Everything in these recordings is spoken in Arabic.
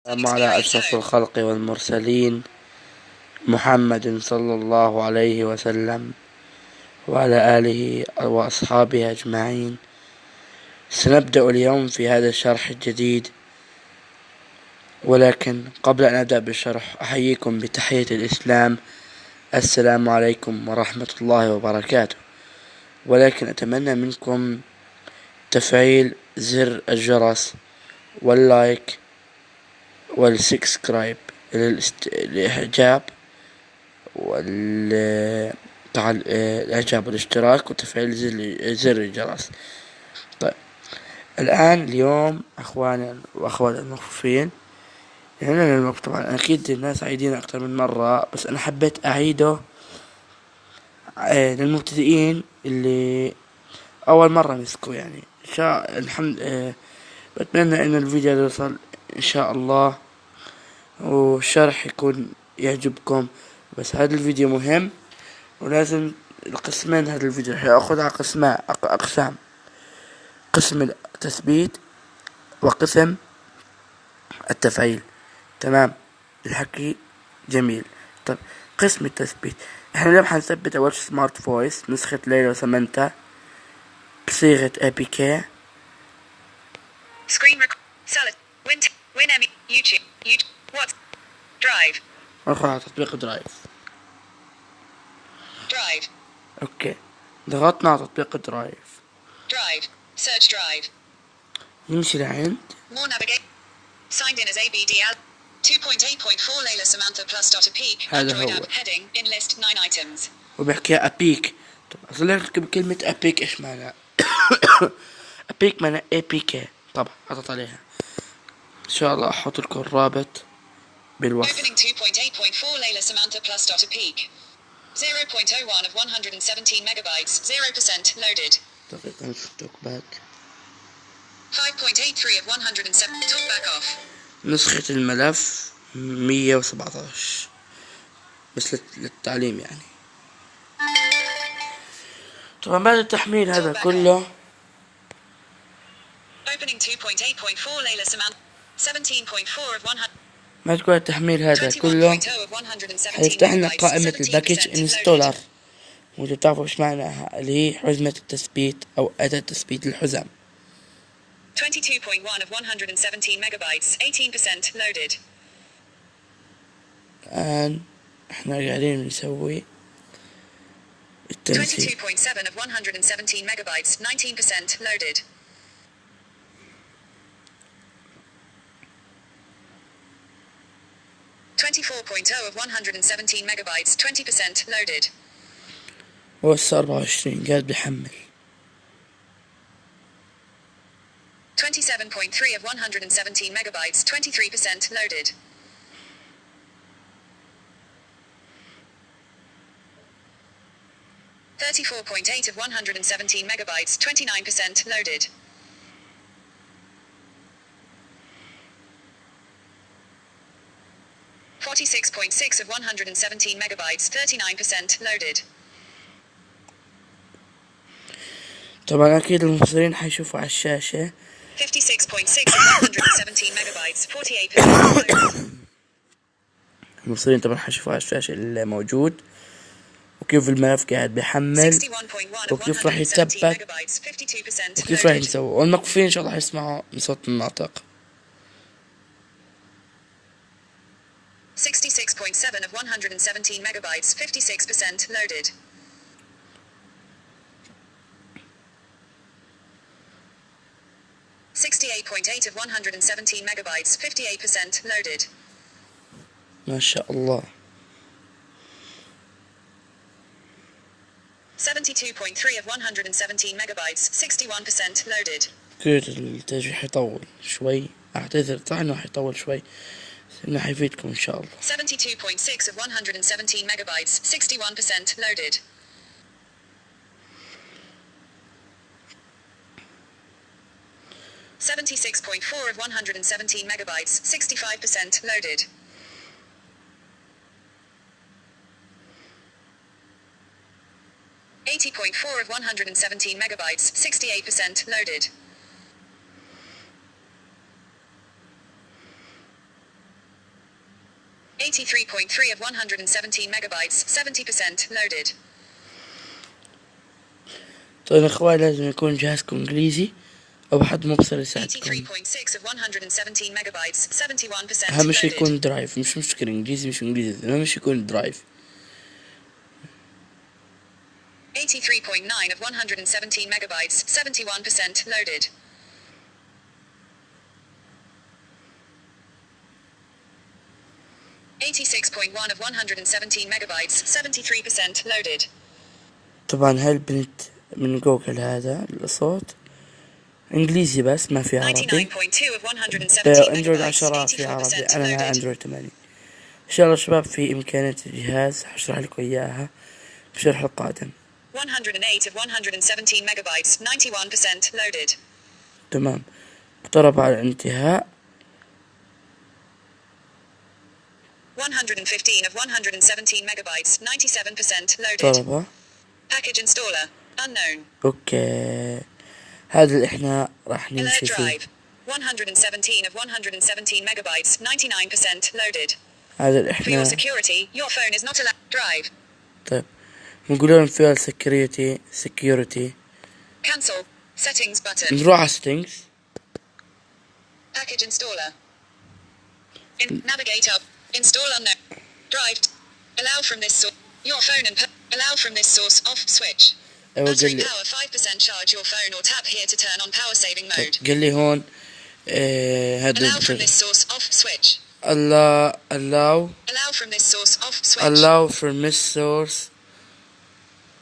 على أشرف الخلق والمرسلين محمد صلى الله عليه وسلم وعلى آله وأصحابه أجمعين. سنبدأ اليوم في هذا الشرح الجديد، ولكن قبل أن أبدأ بالشرح أحييكم بتحية الإسلام: السلام عليكم ورحمة الله وبركاته. ولكن أتمنى منكم تفعيل زر الجرس واللايك والسبسكرايب الإعجاب الإعجاب والاشتراك وتفعيل زر الجرس. طيب، اليوم أخواني وأخواتي المخفين، يعني طبعا أكيد الناس عايدين أكتر من مرة، بس أنا حبيت أعيده للمبتدئين اللي أول مرة مسكوا. يعني الحمد بتمنى إن الفيديو يوصل إن شاء الله والشرح يكون يعجبكم. بس هذا الفيديو مهم، ولازم القسمين هذا الفيديو هيأخذ على أقسام: قسم التثبيت وقسم التفعيل. تمام، الحكي جميل. طيب، قسم التثبيت احنا اليوم حنثبت اول سمارت فويس نسخة ليلى وسمنتا بصيغة APK. ندخل على تطبيق درايف. اوكي، ضغطنا على تطبيق درايف. نمشي لعند signed in as ABDL 2.8.4 ليلى سمانثا plus dot a peak Android app heading in list 9 items. وبحكي أبيك. طب أصل كلمة أبيك إيش معناها؟ أبيك معناها APK. طبعا حطت عليها، إن شاء الله أحط لكم الرابط بالوصف. Opening 2.8.4 ليلى سمانثا plus dot a peak 0.01 of 117 megabytes 0% loaded. دقيقة نشوف توك باك 5.83 of 107 توك باك off. نسخة الملف 117 بس للتعليم يعني. طبعا بعد التحميل هذا كله بعد كل التحميل هذا كله حيفتح لنا قائمة الباكج انستولر، وانتوا بتعرفوا ايش معناها، اللي هي حزمة التثبيت او أداة تثبيت الحزم. 22.1 of 117 megabytes 18% loaded. الآن احنا قاعدين نسوي التنزيل. 22.7 of 117 megabytes 19% loaded. 24.0 of 117 megabytes 20% loaded. وهسه 24 قاعد بيحمل. 27.3 of 117 megabytes 23% loaded. 34.8 of 117 megabytes 29% loaded. 46.6 of 117 megabytes 39% loaded. طبعا أكيد المصريين حيشوفوا على الشاشة 56.6 of 117 megabytes 48% loaded. المصريين طبعا حيشوفوا على الشاشة اللي موجود، وكيف الملف قاعد بيحمل، وكيف راح يتثبت، وكيف راح نسوي. والمقفين إن شاء الله حيسمعوا من صوت الناطق. 66.7 of 117 megabytes 56% loaded. 68.8 of 117 megabytes 58% loaded. ما شاء الله. 72.3 of 117 megabytes 61% loaded. كده التسجيل حيطول شوي، اعتذر طبعا انه حيطول شوي، انه حيفيدكم ان شاء الله. 72.6 of 117 megabytes 61% loaded. 76.4 of 117 megabytes 65% loaded. 80.4 of 117 megabytes 68% loaded. 83.3 of 117 megabytes 70% loaded. طيب يا اخوان لازم يكون جهازكم انجليزي او حد مبصر يساعدكم. اهم شيء يكون درايف، مش مشكلة انجليزي مش انجليزي، اهم شيء يكون درايف. 83.9 of 117 megabytes 71% loaded. .1 of 117 megabytes 73% loaded. طبعا هالبنت من جوجل هذا الصوت انجليزي بس ما في عربي. اندرويد 10 في عربي، انا مع اندرويد 8. ان شاء الله شباب في امكانية الجهاز هشرح لكم اياها في الشرح القادم. 108 of 117 megabytes 91% loaded. تمام، اقترب على الانتهاء. 115 of 117 megabytes 97% loaded. طلبة. Package installer unknown. اوكي، هذا اللي احنا راح نمشي فيه. 117 of 117 megabytes 99% loaded. هذا اللي احنا. For your security, your phone is not allowed drive. طيب نقول لهم فيها security. Cancel settings button. نروح على settings. Package installer. Navigate up. Install unknown. Drive. Allow from this source. Your phone and allow from this source off switch. Battery power 5% charge your phone or tap here to turn on power saving mode. قال لي هون هذا allow from this source off switch. allow from this source off switch. allow from this source.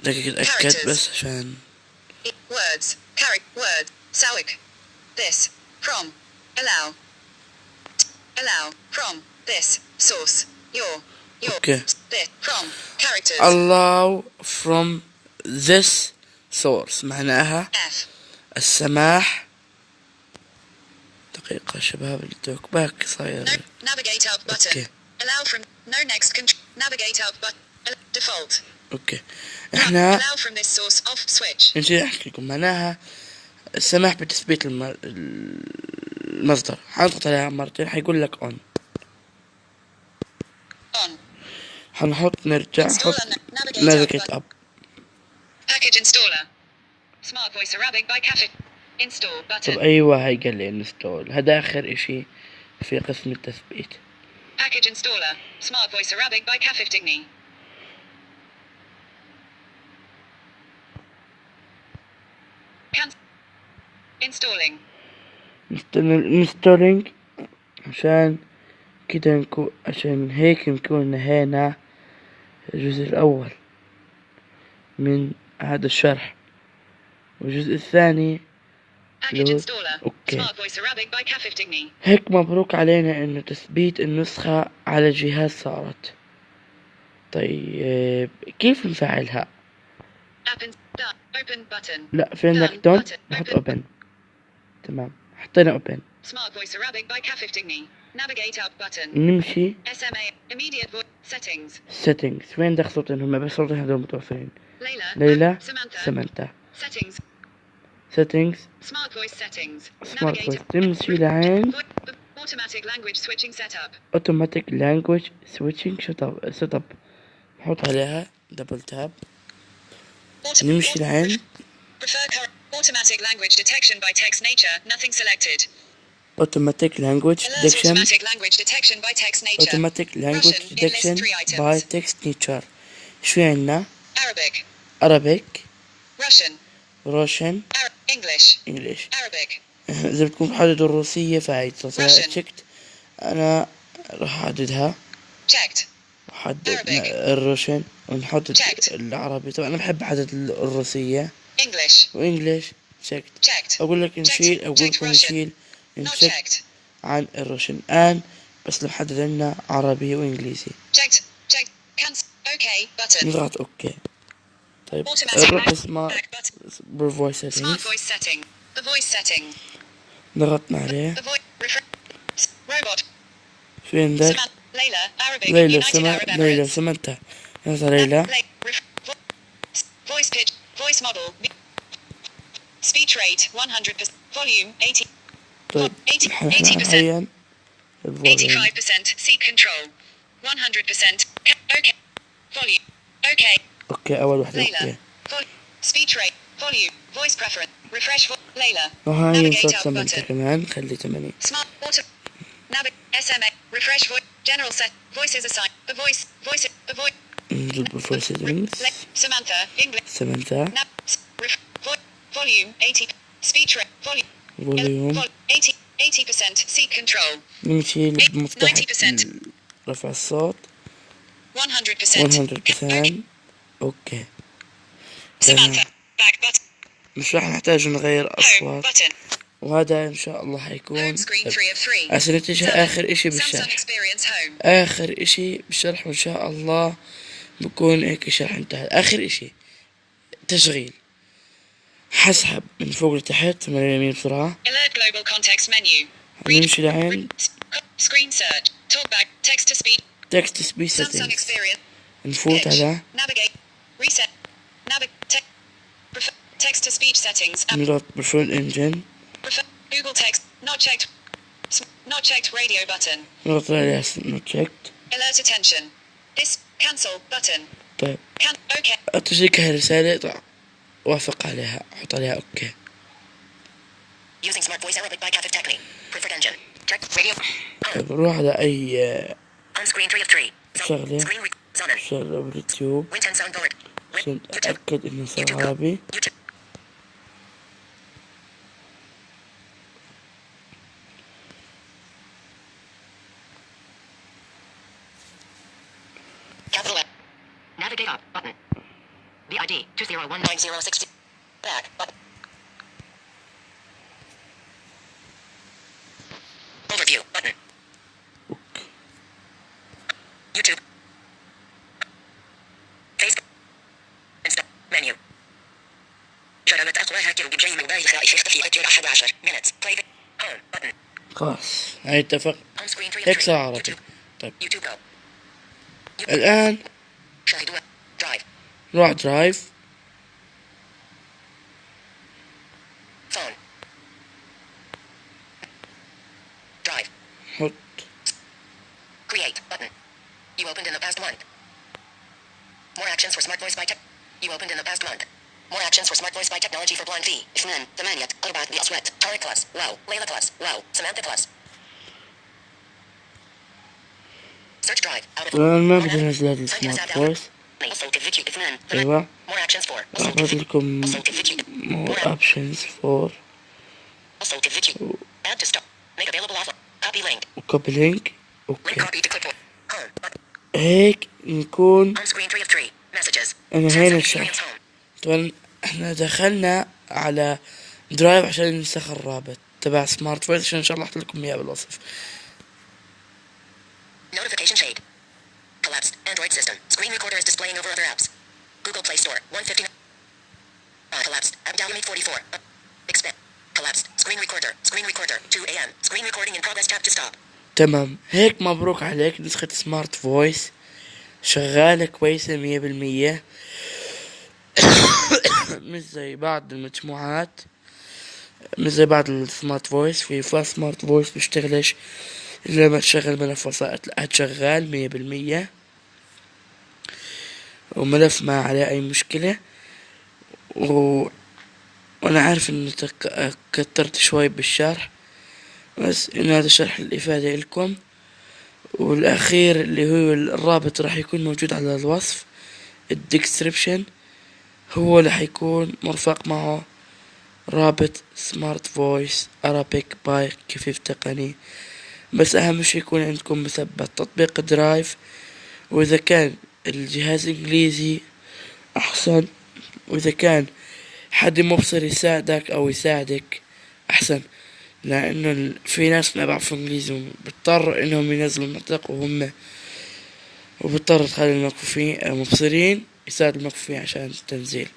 دقيقة أتأكد بس عشان words word ساوك this from allow from this source your okay. This from characters. allow from this source معناها F. السماح. دقيقة شباب التوك باك صاير. navigate up button. Okay. allow from no next navigate up button default. اوكي احنا allow from this source off switch. نجي احكي لكم معناها السماح بتثبيت المصدر. حنضغط عليها مرتين حيقول لك on. حنحط نرجع نحط navigate up. package installer smart voice Arabic by cafe install button. طب ايوه هاي قال لي install، هذا اخر اشي في قسم التثبيت. package installer smart voice Arabic by cafe Digny. installing عشان كده عشان هيك نكون نهينا الجزء الأول من هذا الشرح، والجزء الثاني أوكي. هيك مبروك علينا إنه تثبيت النسخة على الجهاز صارت. طيب كيف نفعلها؟ لا في عندك دون نحط اوبن. تمام حطينا open. Smart voice Arabic by Kafif Digny. Navigate up button. نمشي. SMA immediate voice settings. Settings وين دخل صوتين هم بس صوتين هذول متوفرين. ليلى سمنتا. Settings. Settings. Smart voice settings. Smart voice تمشي لعين. Automatic language switching setup. Automatic language switching setup. نحط عليها دبل تاب. نمشي لعين. Automatic language detection by text nature. Nothing selected. Automatic language detection. Automatic language detection by text nature. Automatic language detection by text nature. شو عندنا؟ Arabic. Russian. English. Arabic. إذا بتكون حددوا الروسية فهي checked. أنا راح أحددها. Checked. حدد الروشن ونحط العربي. طبعا أنا بحب أحدد الروسية. English checked. أقول لك نشيل أقول لكم نشيل نشيك عن الروشن الآن بس نحدد لنا عربي وإنجليزي. نضغط أوكي. طيب نروح اسمه voice setting. ضغطنا عليه. في عندك ليلى سمنتا. يلا ليلى. Voice pitch, voice model, speech rate 100%, volume 80, طيب 80%, 85% seat control. 100%. Okay. Volume. Okay. اوكي اول وحدة اوكي. Speech rate. Volume. Voice preference. Refresh. Layla. وهاي صوت سمنتها كمان خلي 8. Smart auto. Navigate. SMA. Refresh voice. General set. Voices assigned. The voice. The voice. نجيب الفويس سيتنجز. Samantha. English. Samantha. Volume 80. Speech rate. Volume 80%. Seat control. نمشي لمفتاح رفع الصوت. 100%. اوكي. Samantha. Back button. مش راح نحتاج نغير اصوات. وهذا ان شاء الله حيكون عشان نتجه اخر اشي بالشرح. اخر اشي بالشرح وان شاء الله بكون هيك شرح انتهى. اخر اشي تشغيل. حسحب من فوق لتحت من اليمين بسرعة. نمشي لعين text to speech settings. نفوت على text to speech settings. نضغط preferred engine. Google text not checked radio button. نضغط على not checked. Alert attention. This cancel button. طيب. Okay. تجيك هاي الرسالة وافق عليها حط عليها اوكي. Using smart voice Arabic by Catholic Technique. Preferred engine. Check radio. طيب نروح على اي on screen 3 of 3. شغلة باليوتيوب عشان اتأكد انه صار عربي. Navigate up button. BID 2019060. Back button. Overview button. YouTube. Facebook. Insta menu. جرمت أقوى هاكر بجي موبايل خائف يختفي أجل 11 minutes. Play home button. خلاص هاي اتفق. هيك صار عربي. طيب. الآن نروح درايف. phone. Drive. حط. Create button. You opened in the past month. More actions for smart voice by tech. You opened in the past month. More actions for smart voice by technology for blind fee. 8 4 بأصوات. طارق كلاس. واو. ليلى كلاس. واو. سمانثا كلاس. Search drive. ما بدي انزل هذا السمارت فويس. ايوه. اعطيت لكم more options for وكوبي لينك. اوكي. هيك نكون انا هنا الشرح. طبعا احنا دخلنا على درايف عشان نسخ الرابط تبع سمارت فويس عشان ان شاء الله احط لكم اياه بالوصف. Notification shade. Collapsed. Android system. Screen recorder is displaying over other apps. Google Play Store. 159. Collapsed. App download 44. Expand. Collapsed. Screen recorder. Screen recorder. 2 a.m. Screen recording in progress. Tap to stop. تمام. هيك مبروك عليك نسخة سمارت فويس شغالة كويسة 100%. مش زي بعض المجموعات، مش زي بعض السمارت فويس. في سمارت فويس بيشتغلش إلا ما تشغل ملف وسائط. لا هتشغال 100% وملف ما عليه أي مشكلة. وأنا عارف إني كترت شوي بالشرح، بس إنه هذا شرح الإفادة لكم. والأخير اللي هو الرابط راح يكون موجود على الوصف، الديسكريبشن هو اللي حيكون مرفق معه رابط سمارت فويس أرابيك باي كفيف تقني. بس أهم شي يكون عندكم مثبت تطبيق درايف، وإذا كان الجهاز إنجليزي أحسن، وإذا كان حد مبصر يساعدك أو يساعدك أحسن، لأنه في ناس ما بيعرفوا إنجليزي بيضطر إنهم ينزلوا النطق وبيضطر تخلي المكفوفين مبصرين يساعدوا المكفوفين عشان التنزيل.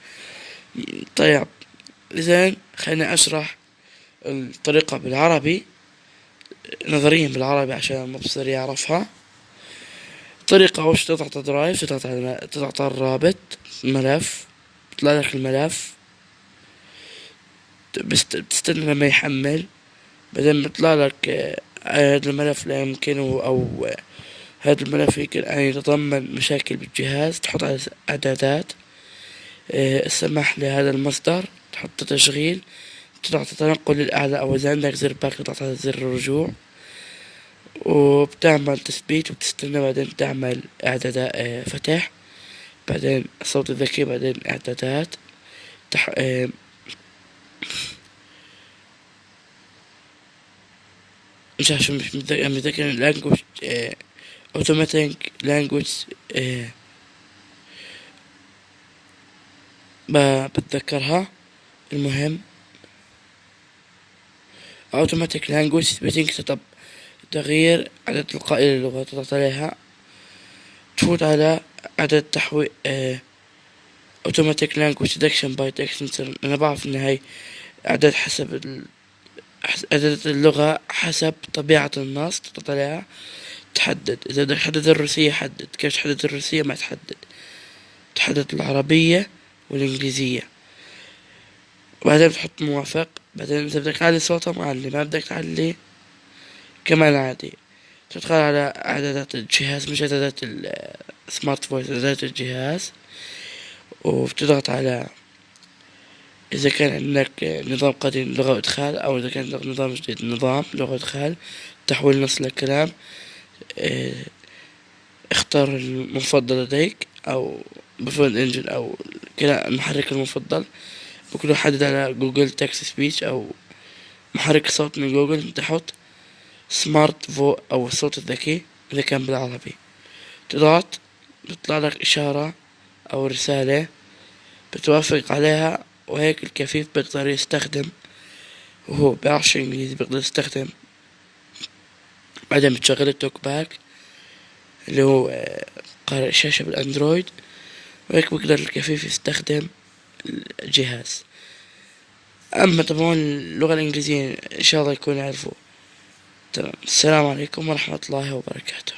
طيب إذن خليني أشرح الطريقة بالعربي نظريا بالعربي عشان المبصر يعرفها. طريقة وش تضغط درايف، تضغط على الرابط الملف، بيطلع لك الملف، بتستنى لما يحمل. بعدين بيطلع لك هذا الملف لا يمكنه أو هذا الملف يمكن أن يتضمن مشاكل بالجهاز. تحط على إعدادات، السماح لهذا المصدر، تحط تشغيل، تضغط تنقل للأعلى، أو إذا عندك زر باك تضغط على زر الرجوع، وبتعمل تثبيت وبتستنى. بعدين تعمل إعدادات، فتح، بعدين الصوت الذكي، بعدين إعدادات، مش عشان مش متذكر language automatic language بتذكرها. المهم automatic language setting تغيير عدد تلقائي للغة، تضغط عليها، تفوت على عدد تحويل automatic language detection by text. أنا بعرف إن هاي عدد حسب عدد اللغة حسب طبيعة النص. تضغط عليها، تحدد إذا بدك تحدد الروسية حدد، كيف تحدد الروسية ما تحدد العربية والإنجليزية. وبعدين بتحط موافق. بعدين إذا بدك تعلي صوتها معلي، ما بدك تعلي كمان عادي. تدخل على إعدادات الجهاز، مش إعدادات السمارت فويس، إعدادات الجهاز، وبتضغط على إذا كان عندك نظام قديم لغة إدخال، أو إذا كان عندك نظام جديد نظام لغة إدخال تحويل نص للكلام. اختار المفضل لديك، أو بفرونت انجن، أو المحرك المفضل. ممكن تحدد على جوجل تكست سبيتش أو محرك صوت من جوجل. تحط سمارت فو أو الصوت الذكي إذا كان بالعربي. تضغط، بيطلع لك إشارة أو رسالة بتوافق عليها، وهيك الكفيف بيقدر يستخدم، وهو بيعرفش إنجليزي بيقدر يستخدم. بعدين بتشغل التوك باك اللي هو قارئ الشاشة بالأندرويد، وهيك بيقدر الكفيف يستخدم الجهاز. أما طبعا اللغة الإنجليزية إن شاء الله يكون يعرفوا. تمام. السلام عليكم ورحمة الله وبركاته.